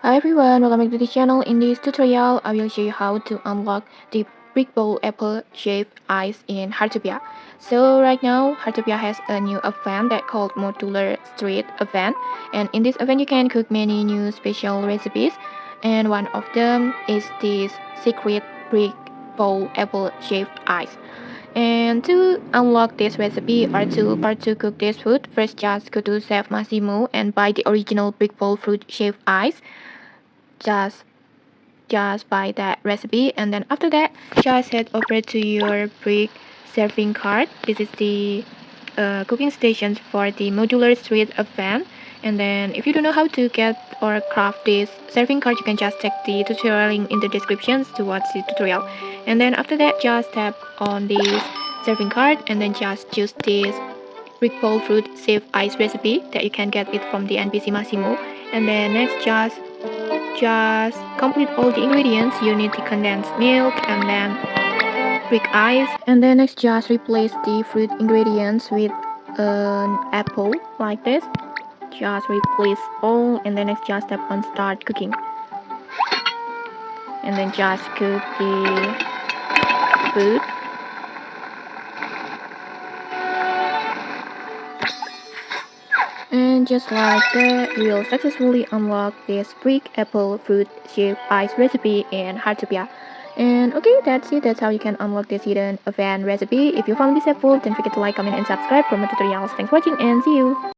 Hi everyone, welcome back to the channel. In this tutorial, I will show you how to unlock the brick bowl apple shaped ice in Heartopia. So right now, Heartopia has a new event that called Modular Street event, and in this event you can cook many new special recipes, and one of them is this secret brick bowl apple shaped ice. And to unlock this recipe or to cook this food, first just go to Chef Masimo and buy the original brick bowl fruit shaped ice. Just just buy that recipe, and then after that just head over to your brick serving cart. This is the cooking stations for the Modular Street event. And then if you don't know how to get or craft this serving cart, you can just check the tutorial link in the descriptions to watch the tutorial. And then after that just tap on this serving cart and then just choose this brick bowl fruit shaved ice recipe that you can get it from the NPC Masimo. And then next just complete all the ingredients. You need the condensed milk and then brick ice. And then next just replace the fruit ingredients with an apple like this. Just replace all, and then next just tap on start cooking. And then just cook the food. And just like that, you will successfully unlock this brick apple fruit shaped ice recipe in Heartopia. And okay, that's it. That's how you can unlock this hidden event recipe. If you found this helpful, don't forget to like, comment, and subscribe for more tutorials. Thanks for watching and see you!